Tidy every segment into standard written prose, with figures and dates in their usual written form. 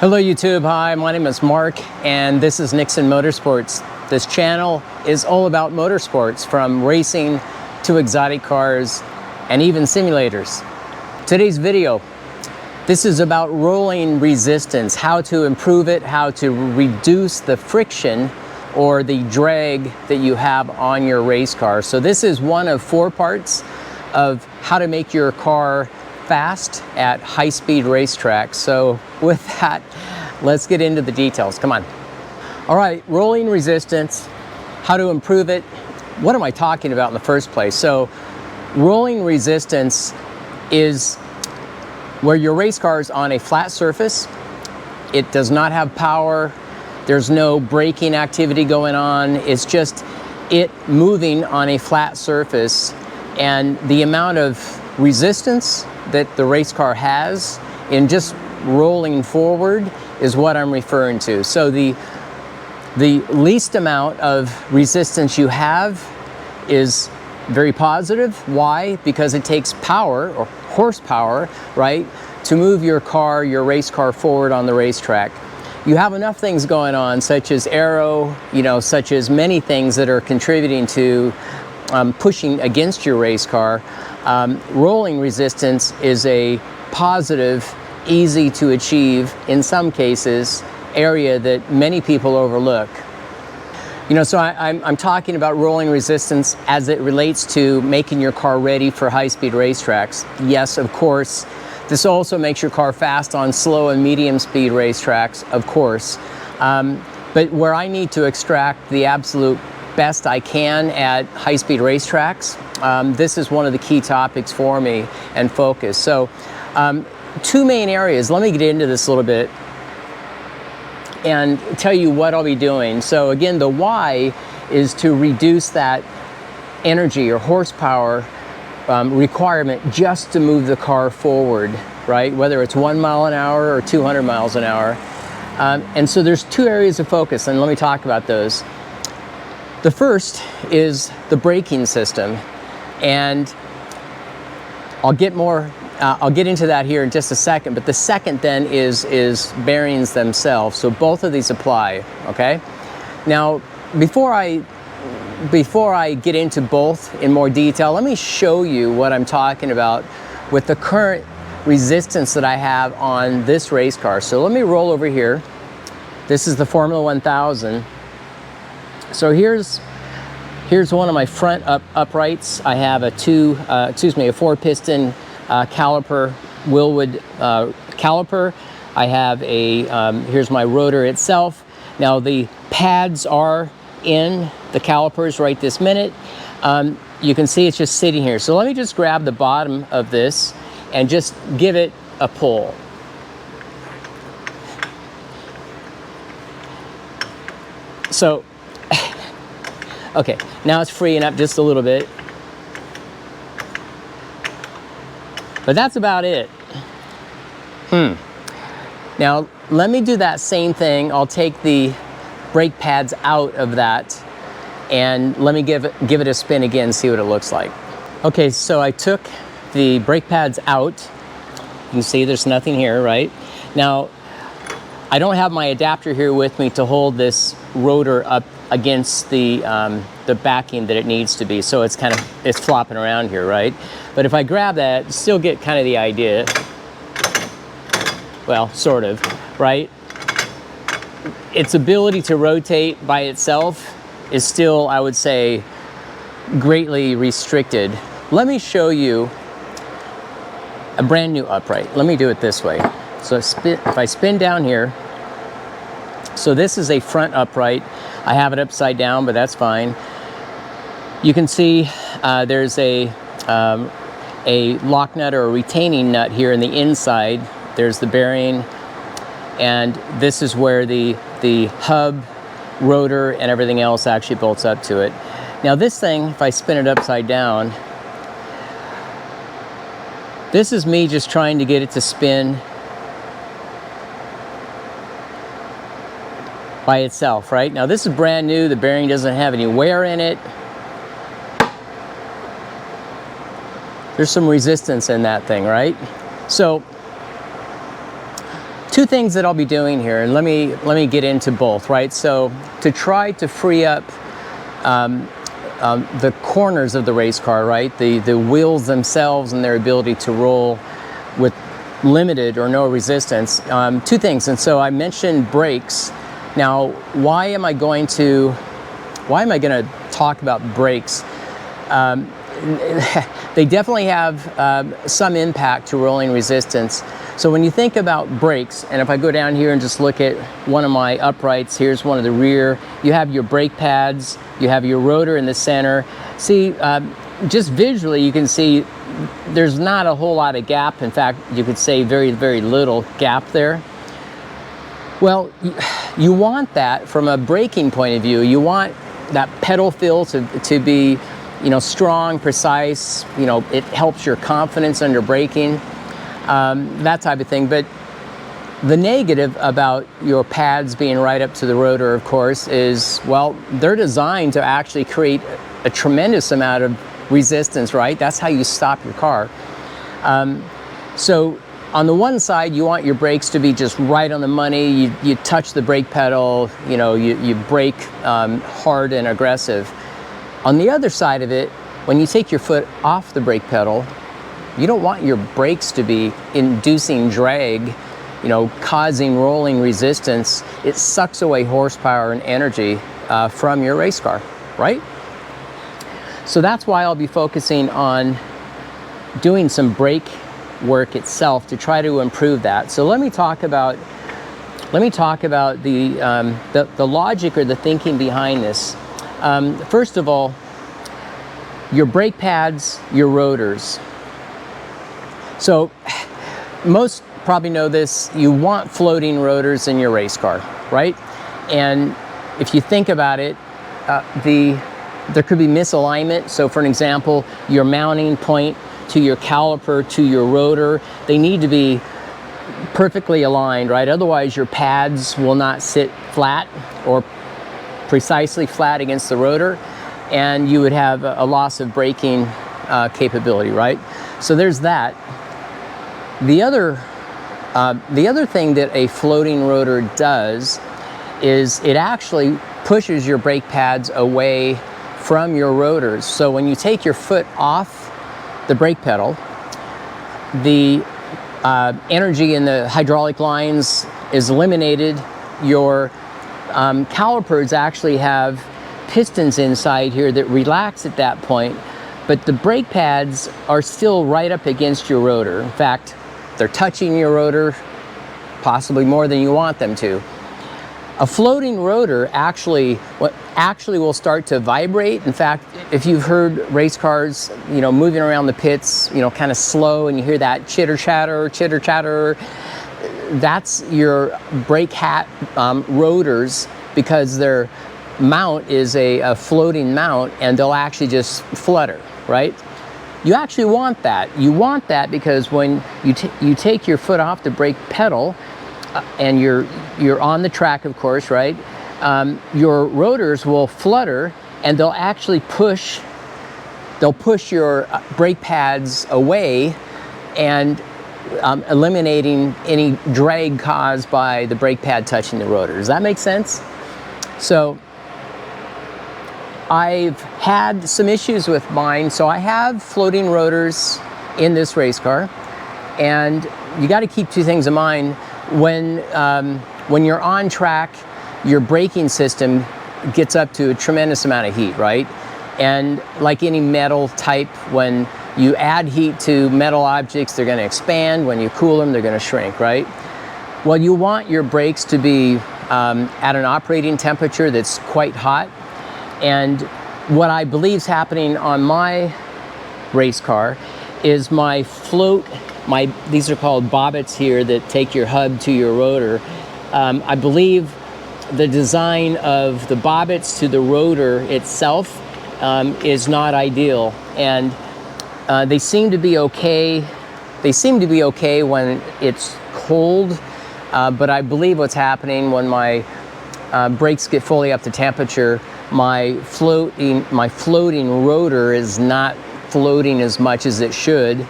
Hello YouTube, hi, my name is Mark and this is Nixon Motorsports. This channel is all about motorsports, from racing to exotic cars and even simulators. Today's video, this is about rolling resistance, how to improve it, how to reduce the friction or the drag that you have on your race car. So this is one of 4 parts of how to make your car fast at high-speed racetracks. So with that, let's get into the details. Come on. All right, rolling resistance, how to improve it. What am I talking about in the first place? So rolling resistance is where your race car is on a flat surface. It does not have power. There's no braking activity going on. It's just it moving on a flat surface, and the amount of resistance that the race car has in just rolling forward is what I'm referring to. So the least amount of resistance you have is very positive. Why? Because it takes power or horsepower, right, to move your car, your race car forward on the racetrack. You have enough things going on, such as aero, such as many things that are contributing to pushing against your race car. Rolling resistance is a positive, easy to achieve, in some cases, area that many people overlook. So I'm talking about rolling resistance as it relates to making your car ready for high-speed racetracks. Yes, of course, this also makes your car fast on slow and medium-speed racetracks, of course. But where I need to extract the absolute best I can at high-speed racetracks, this is one of the key topics for me and focus. So 2 main areas. Let me get into this a little bit and tell you what I'll be doing. So again, the why is to reduce that energy or horsepower requirement just to move the car forward, right? Whether it's 1 mile an hour or 200 miles an hour. And so there's 2 areas of focus, and let me talk about those. The first is the braking system, and I'll get into that here in just a second, but the second then is bearings themselves. So both of these apply, okay? Now, before I get into both in more detail, let me show you what I'm talking about with the current resistance that I have on this race car. So let me roll over here. This is the Formula 1000. So here's one of my front uprights. I have a 4-piston caliper, Wilwood caliper. I have here's my rotor itself. Now the pads are in the calipers right this minute. You can see it's just sitting here. So let me just grab the bottom of this and just give it a pull. So, okay, now it's freeing up just a little bit. But that's about it. Now, let me do that same thing. I'll take the brake pads out of that, and let me give it a spin again, see what it looks like. Okay, so I took the brake pads out. You can see there's nothing here, right? Now, I don't have my adapter here with me to hold this rotor up against the backing that it needs to be, so it's flopping around here, right? But if I grab that, still get kind of the idea. Well, sort of, right? Its ability to rotate by itself is still, I would say, greatly restricted. Let me show you a brand new upright. Let me do it this way. So if I spin down here, so this is a front upright. I have it upside down, but that's fine. You can see there's a lock nut or a retaining nut here in the inside. There's the bearing, and this is where the hub, rotor, and everything else actually bolts up to it. Now this thing, if I spin it upside down, this is me just trying to get it to spin by itself, right? Now this is brand new, the bearing doesn't have any wear in it. There's some resistance in that thing, right? So two things that I'll be doing here, and let me get into both, right? So to try to free up the corners of the race car, right? The wheels themselves and their ability to roll with limited or no resistance. Two things, and so I mentioned brakes. Now, why am I going to talk about brakes? They definitely have some impact to rolling resistance. So when you think about brakes, and if I go down here and just look at one of my uprights, here's one of the rear, you have your brake pads, you have your rotor in the center. See, just visually you can see there's not a whole lot of gap. In fact, you could say very, very little gap there. Well, you want that from a braking point of view. You want that pedal feel to be, you know, strong, precise. You know, it helps your confidence under braking, that type of thing. But the negative about your pads being right up to the rotor, of course, is, well, they're designed to actually create a tremendous amount of resistance, right? That's how you stop your car. So on the one side, you want your brakes to be just right on the money. You touch the brake pedal, you know, you brake hard and aggressive. On the other side of it, when you take your foot off the brake pedal, you don't want your brakes to be inducing drag, you know, causing rolling resistance. It sucks away horsepower and energy from your race car, right? So that's why I'll be focusing on doing some brake work itself to try to improve that. So let me talk about the logic or the thinking behind this. First of all, your brake pads, your rotors. So most probably know this, you want floating rotors in your race car, right? And if you think about it, there could be misalignment. So for an example, your mounting point to your caliper, to your rotor, they need to be perfectly aligned, right? Otherwise your pads will not sit flat or precisely flat against the rotor, and you would have a loss of braking capability, right? So there's that. The other thing that a floating rotor does is it actually pushes your brake pads away from your rotors. So when you take your foot off the brake pedal, the energy in the hydraulic lines is eliminated. Your calipers actually have pistons inside here that relax at that point, but the brake pads are still right up against your rotor. In fact, they're touching your rotor, possibly more than you want them to. A floating rotor actually will start to vibrate. In fact, if you've heard race cars, you know, moving around the pits, you know, kind of slow, and you hear that chitter chatter, that's your brake hat rotors, because their mount is a floating mount, and they'll actually just flutter, right? You actually want that. You want that because when you take your foot off the brake pedal, and you're on the track, of course, right? Your rotors will flutter, and they'll actually push your brake pads away, and eliminating any drag caused by the brake pad touching the rotor. Does that make sense? So I've had some issues with mine. So I have floating rotors in this race car, and you got to keep two things in mind. When you're on track, your braking system gets up to a tremendous amount of heat, right? And like any metal type, when you add heat to metal objects, they're going to expand. When you cool them, they're going to shrink, right? Well, you want your brakes to be at an operating temperature that's quite hot. And what I believe is happening on my race car is my float, these are called bobbets here that take your hub to your rotor. I believe the design of the bobbets to the rotor itself is not ideal, and they seem to be okay. They seem to be okay when it's cold, but I believe what's happening when my brakes get fully up to temperature, my floating rotor is not floating as much as it should.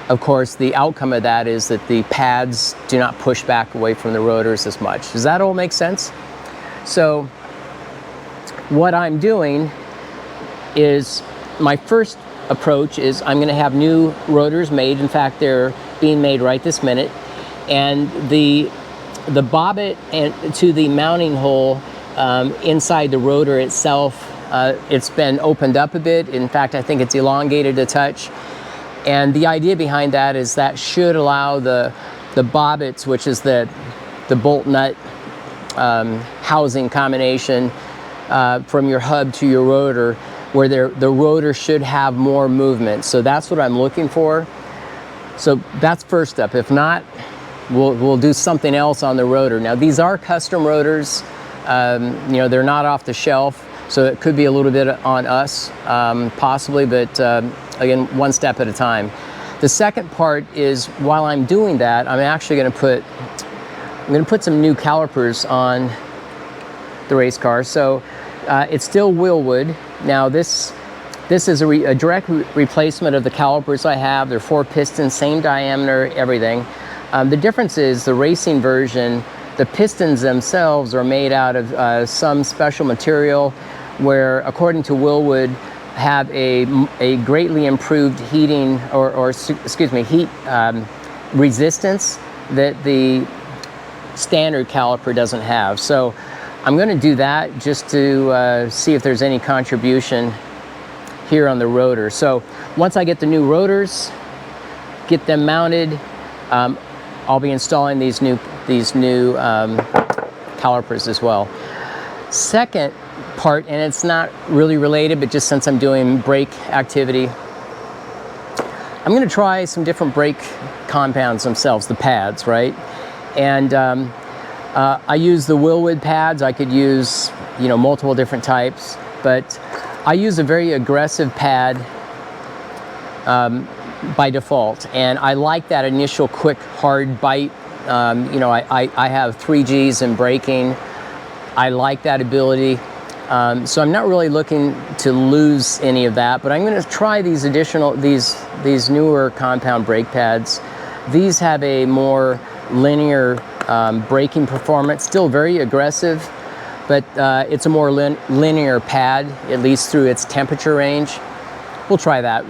of course, the outcome of that is that the pads do not push back away from the rotors as much. Does that all make sense? So what I'm doing is, my first approach is I'm going to have new rotors made. In fact, they're being made right this minute. And the bobbit and to the mounting hole inside the rotor itself, it's been opened up a bit. In fact, I think it's elongated a touch. And the idea behind that is that should allow the bobbits, which is the bolt nut housing combination from your hub to your rotor, where the rotor should have more movement. So that's what I'm looking for. So that's first up. If not, we'll do something else on the rotor. Now, these are custom rotors. You know, they're not off the shelf, so it could be a little bit on us, possibly, but again, one step at a time. The second part is, while I'm doing that, I'm actually going to put some new calipers on the race car. So it's still wheel wood. Now this is a direct replacement of the calipers I have. They're 4 pistons, same diameter, everything. The difference is the racing version, the pistons themselves are made out of some special material where, according to Willwood, have a greatly improved heating heat resistance that the standard caliper doesn't have. So I'm going to do that just to see if there's any contribution here on the rotor. So once I get the new rotors, get them mounted, I'll be installing these new calipers as well. Second part, and it's not really related, but just since I'm doing brake activity, I'm going to try some different brake compounds themselves, the pads, right? And I use the Willwood pads. I could use, you know, multiple different types, but I use a very aggressive pad by default, and I like that initial quick hard bite. You know, I have 3 Gs in braking. I like that ability. So I'm not really looking to lose any of that, but I'm going to try these newer compound brake pads. These have a more linear braking performance, still very aggressive, but it's a more linear pad, at least through its temperature range. We'll try that.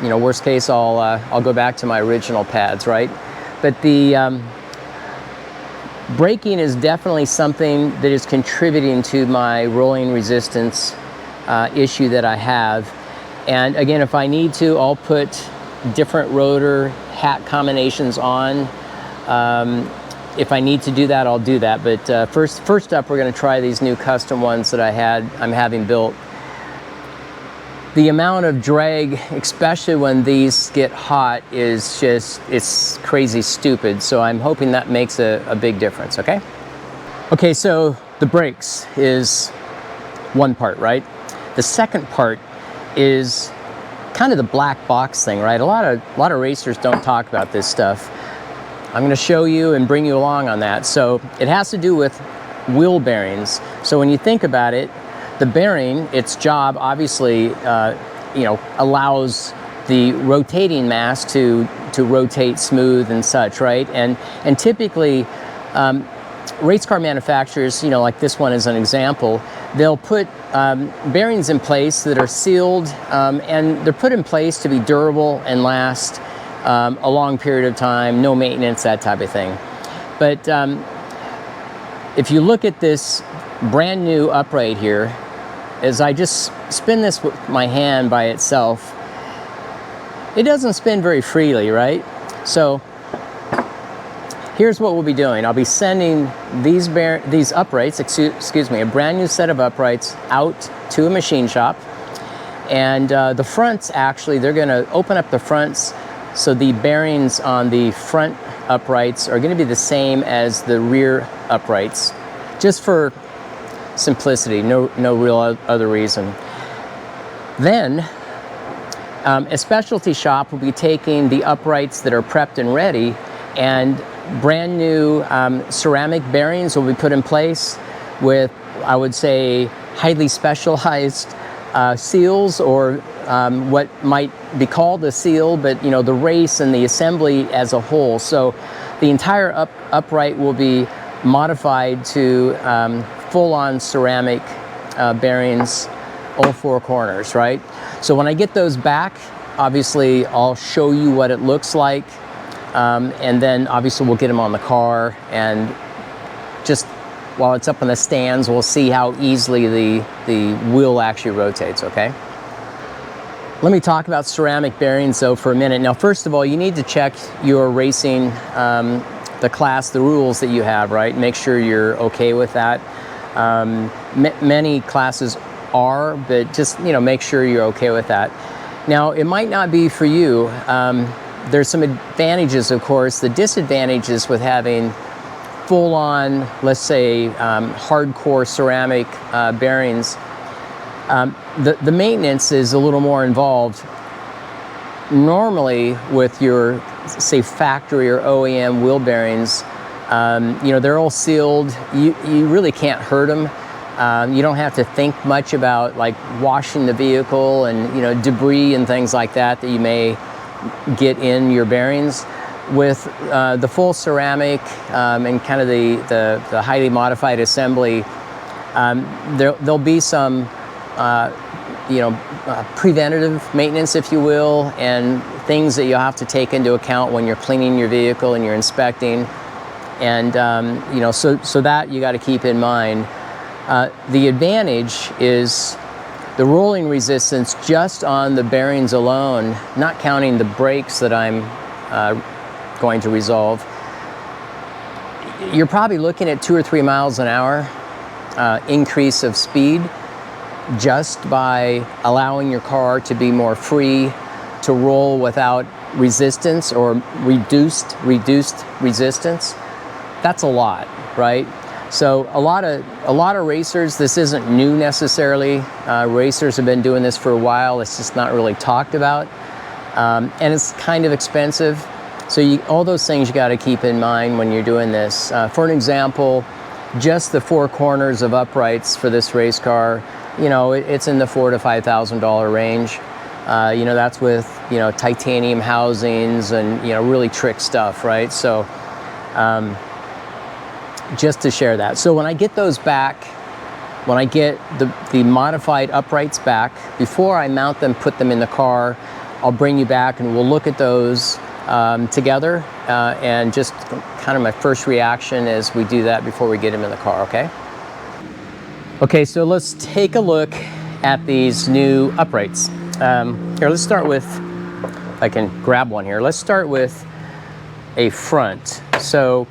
You know, worst case, I'll go back to my original pads, right? But the braking is definitely something that is contributing to my rolling resistance issue that I have. And again, if I need to, I'll put different rotor hat combinations on. If I need to do that, I'll do that. But first up, we're going to try these new custom ones that I'm having built. The amount of drag, especially when these get hot, is just, it's crazy stupid. So I'm hoping that makes a big difference, okay? Okay, so the brakes is one part, right? The second part is kind of the black box thing, right? A lot of racers don't talk about this stuff. I'm going to show you and bring you along on that. So it has to do with wheel bearings. So when you think about it, the bearing, its job obviously, you know, allows the rotating mass to rotate smooth and such, right? And typically, race car manufacturers, you know, like this one as an example, they'll put bearings in place that are sealed, and they're put in place to be durable and last a long period of time, no maintenance, that type of thing. But if you look at this brand new upright here, as I just spin this with my hand by itself, it doesn't spin very freely, right? So here's what we'll be doing. I'll be sending these uprights, excuse me, a brand new set of uprights out to a machine shop. And the fronts, actually, they're going to open up the fronts, so the bearings on the front uprights are going to be the same as the rear uprights, just for simplicity, no real other reason. Then a specialty shop will be taking the uprights that are prepped and ready, and brand new ceramic bearings will be put in place with, I would say, highly specialized seals or what might be called a seal, but you know, the race and the assembly as a whole. So the entire upright will be modified to full-on ceramic bearings, all four corners, right? So when I get those back, obviously I'll show you what it looks like, and then obviously we'll get them on the car, and just while it's up on the stands, we'll see how easily the wheel actually rotates, okay? Let me talk about ceramic bearings though for a minute. Now, first of all, you need to check your racing, the class, the rules that you have, right? Make sure you're okay with that. Many classes are, but just, you know, make sure you're okay with that. Now, it might not be for you. There's some advantages, of course. The disadvantages with having full-on, let's say, hardcore ceramic bearings, the maintenance is a little more involved. Normally, with your, say, factory or OEM wheel bearings, you know, they're all sealed. You really can't hurt them. You don't have to think much about like washing the vehicle and, you know, debris and things like that that you may get in your bearings. With the full ceramic and kind of the highly modified assembly, there'll be some you know, preventative maintenance, if you will, and things that you'll have to take into account when you're cleaning your vehicle and you're inspecting. And you know, so that you got to keep in mind. The advantage is the rolling resistance just on the bearings alone, not counting the brakes that I'm going to resolve. You're probably looking at 2 or 3 miles an hour increase of speed just by allowing your car to be more free to roll without resistance or reduced resistance. That's a lot, right? So a lot of racers, this isn't new necessarily. Racers have been doing this for a while. It's just not really talked about, and it's kind of expensive. So all those things you got to keep in mind when you're doing this. For an example, just the four corners of uprights for this race car, you know, it's in the $4,000 to $5,000 range. You know, that's with, you know, titanium housings and, you know, really trick stuff, right? So just to share that. So when I get those back, when I get the modified uprights back, before I mount them, put them in the car, I'll bring you back and we'll look at those together, and just kind of my first reaction as we do that before we get them in the car, okay? Okay, so let's take a look at these new uprights. Here, let's start with, I can grab one here. Let's start with a front. So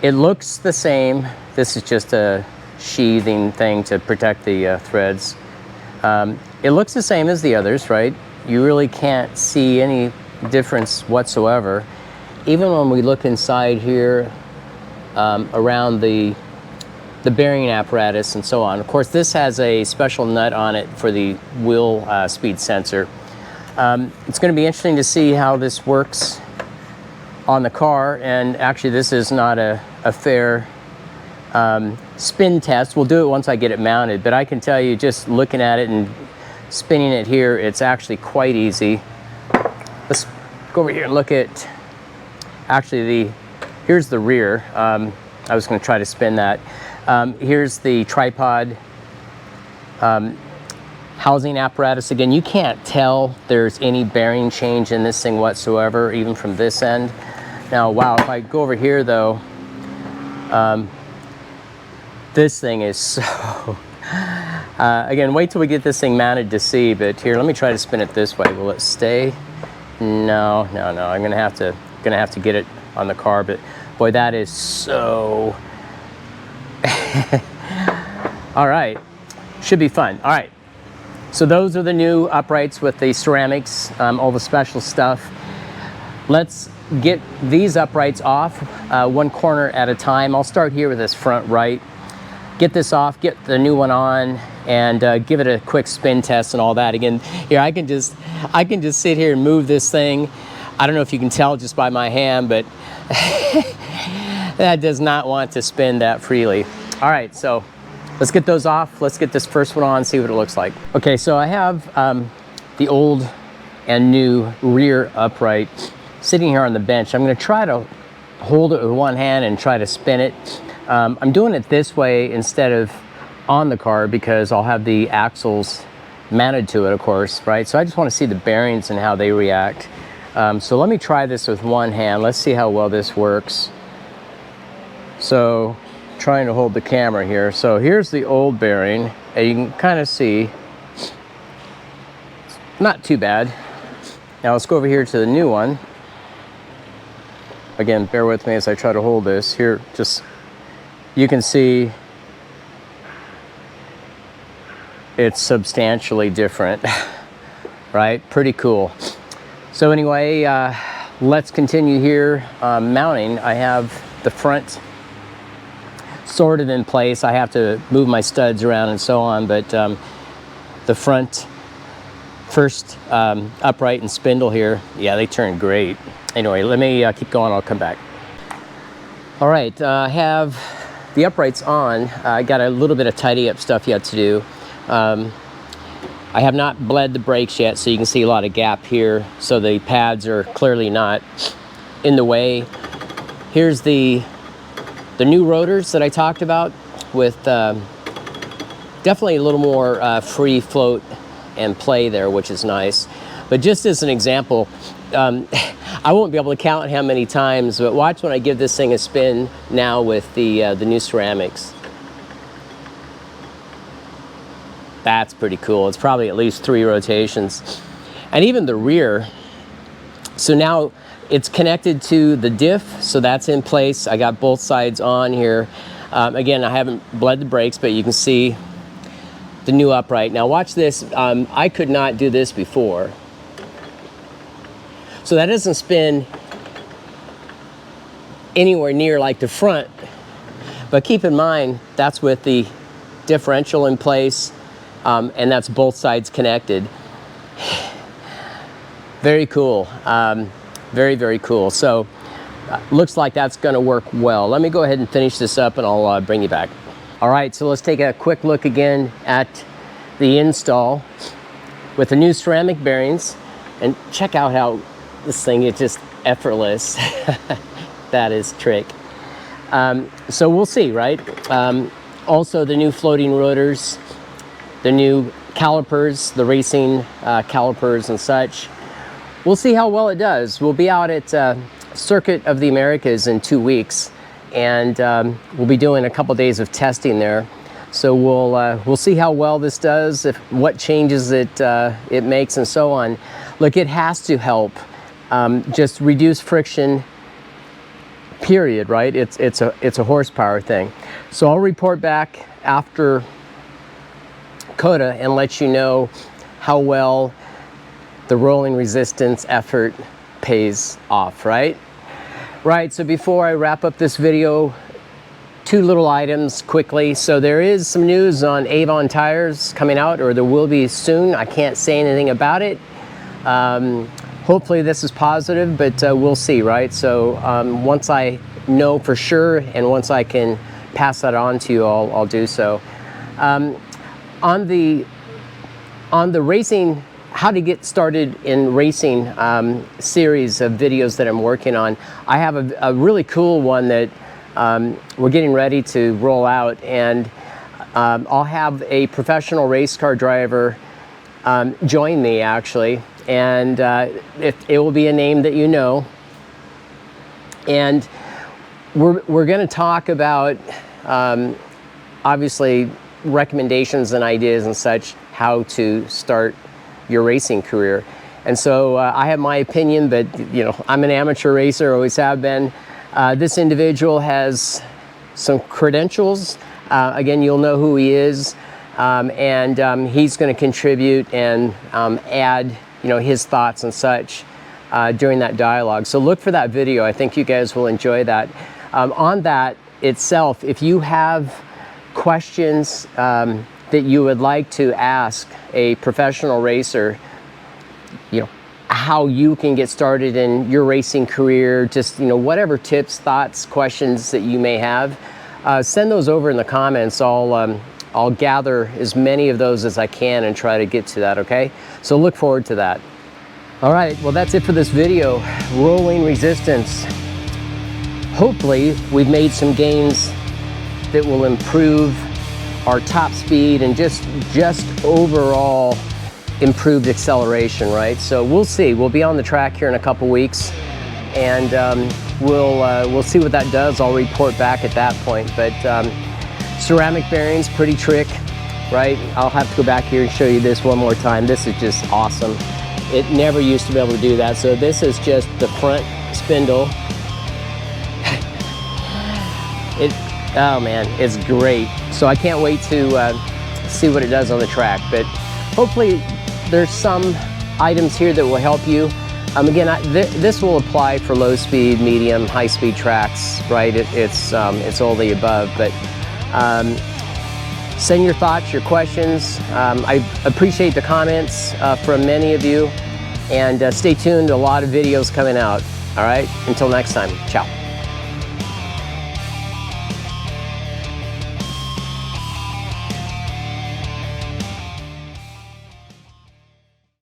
it looks the same. This is just a sheathing thing to protect the threads. It looks the same as the others, right? You really can't see any difference whatsoever. Even when we look inside here, around the bearing apparatus and so on. Of course, this has a special nut on it for the wheel speed sensor. It's going to be interesting to see how this works on the car, and actually this is not a fair spin test. We'll do it once I get it mounted, but I can tell you, just looking at it and spinning it here, it's actually quite easy. Let's go over here and look at, actually here's the rear. I was going to try to spin that. Here's the tripod housing apparatus. Again, you can't tell there's any bearing change in this thing whatsoever, even from this end. Now, wow, if I go over here though, this thing is so, again, wait till we get this thing mounted to see, but here, let me try to spin it this way. Will it stay? No, I'm gonna have to get it on the car, but boy, that is so, all right, should be fun. All right, so those are the new uprights with the ceramics, all the special stuff. Let's get these uprights off one corner at a time. I'll start here with this front right. Get this off, get the new one on, and give it a quick spin test and all that. Again, here I can just sit here and move this thing. I don't know if you can tell just by my hand, but that does not want to spin that freely. All right, so let's get those off. Let's get this first one on, see what it looks like. Okay, so I have the old and new rear upright sitting here on the bench. I'm going to try to hold it with one hand and try to spin it. I'm doing it this way instead of on the car because I'll have the axles mounted to it, of course, right? So I just want to see the bearings and how they react. So let me try this with one hand. Let's see how well this works. So trying to hold the camera here. So here's the old bearing, and you can kind of see, not too bad. Now let's go over here to the new one. Again, bear with me as I try to hold this. Here, just, you can see it's substantially different, right? Pretty cool. So anyway, let's continue here. Mounting, I have the front sorted in place. I have to move my studs around and so on, but the front first upright and spindle here, yeah, they turn great. Anyway, let me keep going, I'll come back. All right, I have the uprights on. I got a little bit of tidy up stuff yet to do. I have not bled the brakes yet, so you can see a lot of gap here. So the pads are clearly not in the way. Here's the new rotors that I talked about with definitely a little more free float and play there, which is nice. But just as an example, I won't be able to count how many times, but watch when I give this thing a spin now with the new ceramics. That's pretty cool. It's probably at least 3 rotations. And even the rear, so now it's connected to the diff, so that's in place. I got both sides on here. Again, I haven't bled the brakes, but you can see the new upright. Now watch this. I could not do this before. So that doesn't spin anywhere near like the front. But keep in mind, that's with the differential in place, and that's both sides connected. Very cool. Very, very cool. So looks like that's going to work well. Let me go ahead and finish this up and I'll bring you back. All right, so let's take a quick look again at the install with the new ceramic bearings, and check out how this thing is just effortless. That is trick. So we'll see, right? Also the new floating rotors, the new calipers, the racing calipers and such. We'll see how well it does. We'll be out at Circuit of the Americas in 2 weeks, and we'll be doing a couple days of testing there. So we'll see how well this does, what changes it makes, and so on. Look, it has to help just reduce friction. Period. Right? It's a horsepower thing. So I'll report back after COTA and let you know how well the rolling resistance effort pays off, right? Right, so before I wrap up this video, 2 little items quickly. So there is some news on Avon tires coming out, or there will be soon. I can't say anything about it. Hopefully this is positive, but we'll see, right? So once I know for sure and once I can pass that on to you, I'll do so. On the racing, how to get started in racing series of videos that I'm working on, I have a really cool one that we're getting ready to roll out, and I'll have a professional race car driver join me actually, and it will be a name that you know, and we're going to talk about obviously recommendations and ideas and such, how to start your racing career. And so I have my opinion, but you know, I'm an amateur racer, always have been. This individual has some credentials. Again, you'll know who he is, and he's going to contribute and add, you know, his thoughts and such during that dialogue. So look for that video. I think you guys will enjoy that. On that itself, if you have questions that you would like to ask a professional racer, you know, how you can get started in your racing career, just, you know, whatever tips, thoughts, questions that you may have, send those over in the comments. I'll I'll gather as many of those as I can and try to get to that, okay? So look forward to that. All right, well, that's it for this video. Rolling resistance. Hopefully, we've made some gains that will improve our top speed and just overall improved acceleration, right? So we'll see. We'll be on the track here in a couple weeks, and we'll see what that does. I'll report back at that point. But ceramic bearings, pretty trick, right? I'll have to go back here and show you this one more time. This is just awesome. It never used to be able to do that. So this is just the front spindle. Oh man, it's great. So I can't wait to see what it does on the track. But hopefully there's some items here that will help you. Again, this will apply for low speed, medium, high speed tracks, right? It's all the above. But send your thoughts, your questions. I appreciate the comments from many of you, and stay tuned, a lot of videos coming out. All right, until next time, ciao.